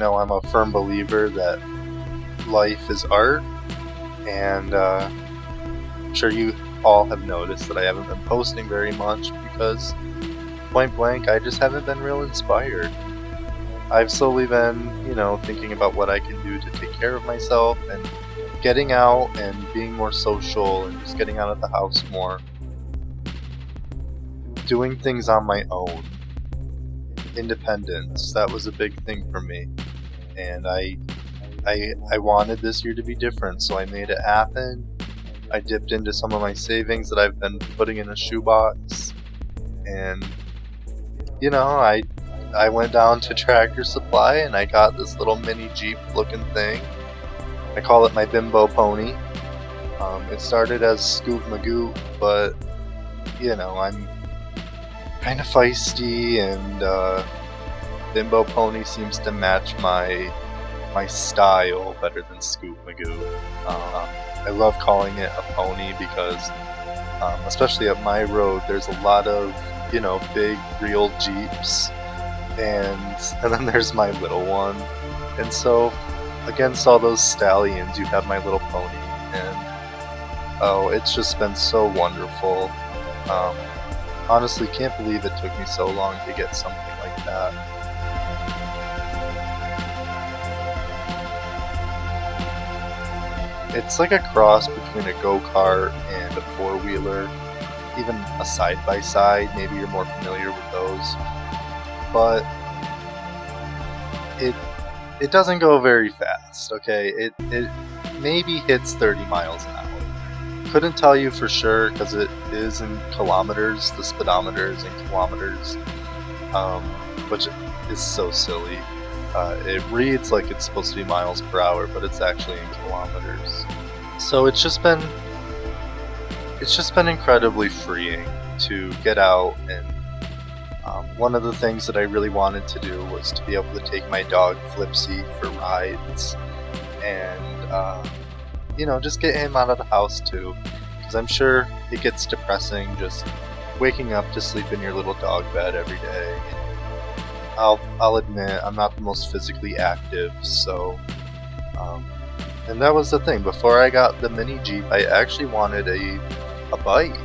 I'm a firm believer that life is art, and I'm sure you all have noticed that I haven't been posting very much because, point blank, I just haven't been real inspired. I've slowly been, thinking about what I can do to take care of myself and getting out and being more social and just getting out of the house more. Doing things on my own. Independence. That was a big thing for me. And I wanted this year to be different, so I made it happen. I dipped into some of my savings that I've been putting in a shoebox. And, I went down to Tractor Supply and I got this little mini Jeep looking thing. I call it my Bimbo Pony. It started as Scoot Magoo, but, I'm kind of feisty, and Bimbo Pony seems to match my style better than Scoot Magoo. I love calling it a pony because, especially up my road, there's a lot of, big real Jeeps, and then there's my little one. And so, against all those stallions, you have my little pony, and it's just been so wonderful. Honestly, can't believe it took me so long to get something like that. It's like a cross between a go-kart and a four-wheeler, even a side-by-side. Maybe you're more familiar with those. But it doesn't go very fast, okay? It maybe hits 30 miles an hour. Couldn't tell you for sure because it is in kilometers. The speedometer is in kilometers, which is so silly. It reads like it's supposed to be miles per hour, but it's actually in kilometers. So it's just been incredibly freeing to get out, and one of the things that I really wanted to do was to be able to take my dog Flipsy for rides, and just get him out of the house too, because I'm sure it gets depressing just waking up to sleep in your little dog bed every day. I'll admit I'm not the most physically active, so and that was the thing. Before I got the mini Jeep, I actually wanted a bike,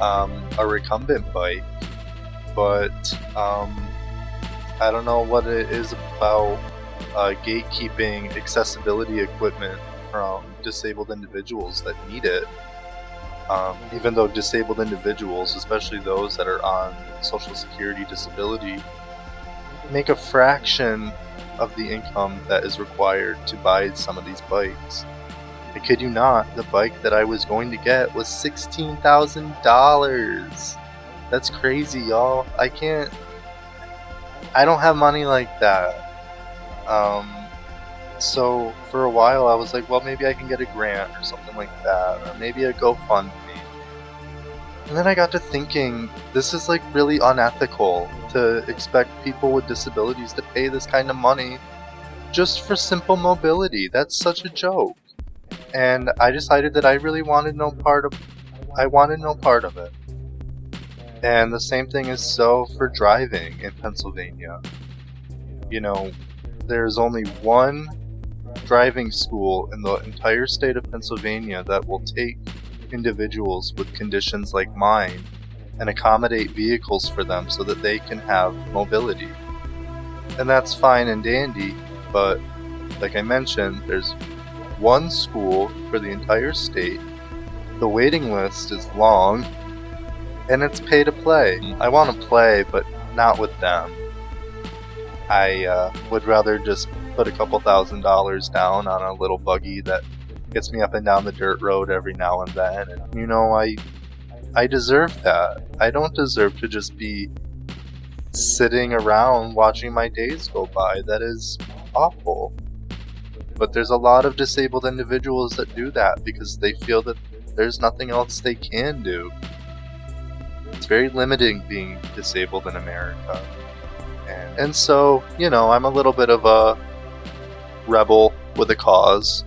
a recumbent bike, but I don't know what it is about gatekeeping accessibility equipment from disabled individuals that need it. Even though disabled individuals, especially those that are on Social Security disability, make a fraction of the income that is required to buy some of these bikes. I kid you not, the bike that I was going to get was $16,000. That's crazy, y'all. I don't have money like that. So for a while I was like, well, maybe I can get a grant or something like that, or maybe a GoFundMe. And then I got to thinking, this is like really unethical to expect people with disabilities to pay this kind of money just for simple mobility. That's such a joke. And I decided that I really wanted no part of it. And the same thing is so for driving in Pennsylvania. There's only one driving school in the entire state of Pennsylvania that will take individuals with conditions like mine and accommodate vehicles for them so that they can have mobility. And that's fine and dandy, but like I mentioned, there's one school for the entire state. The waiting list is long, and it's pay to play. I want to play, but not with them. I would rather just put a couple $1,000s down on a little buggy that gets me up and down the dirt road every now and then. And I deserve that. I don't deserve to just be sitting around watching my days go by. That is awful. But there's a lot of disabled individuals that do that because they feel that there's nothing else they can do. It's very limiting being disabled in America. And so, I'm a little bit of a rebel with a cause.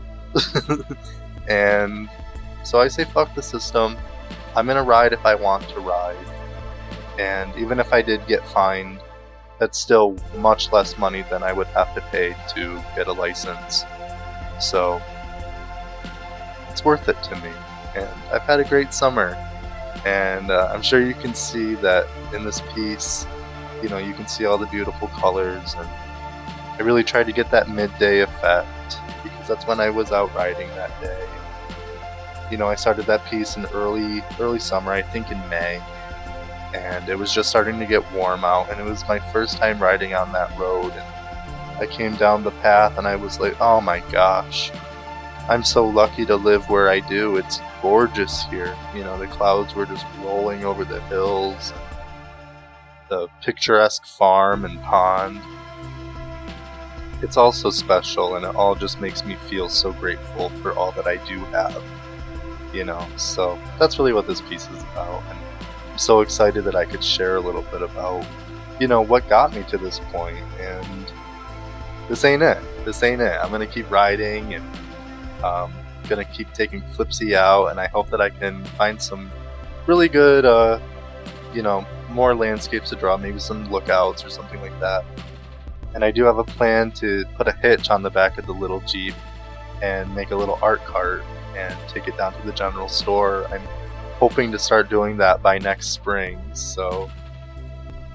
And so I say fuck the system. I'm gonna ride if I want to ride. And even if I did get fined that's still much less money than I would have to pay to get a license. So it's worth it to me, and I've had a great summer. And I'm sure you can see that in this piece. You know, you can see all the beautiful colors, and I really tried to get that midday effect because that's when I was out riding that day. You know, I started that piece in early summer, I think in May, and it was just starting to get warm out, and it was my first time riding on that road, and I came down the path and I was like, oh my gosh, I'm so lucky to live where I do. It's gorgeous here. You know, the clouds were just rolling over the hills, the picturesque farm and pond. It's all so special, and it all just makes me feel so grateful for all that I do have. You know, so that's really what this piece is about, and I'm so excited that I could share a little bit about, you know, what got me to this point. And this ain't it. I'm gonna keep riding, and gonna keep taking Flipsy out, and I hope that I can find some really good, you know, more landscapes to draw, maybe some lookouts or something like that. And I do have a plan to put a hitch on the back of the little Jeep and make a little art cart and take it down to the general store. I'm hoping to start doing that by next spring. So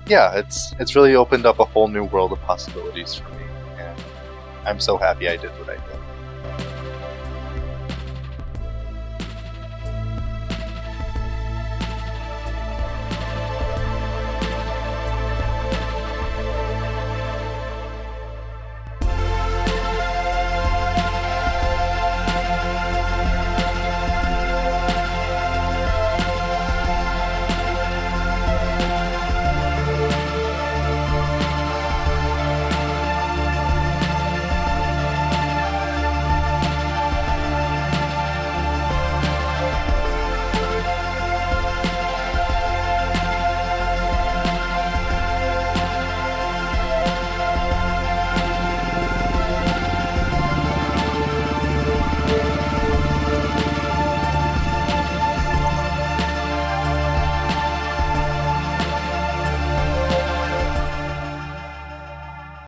yeah, it's really opened up a whole new world of possibilities for me, and I'm so happy I did what I did.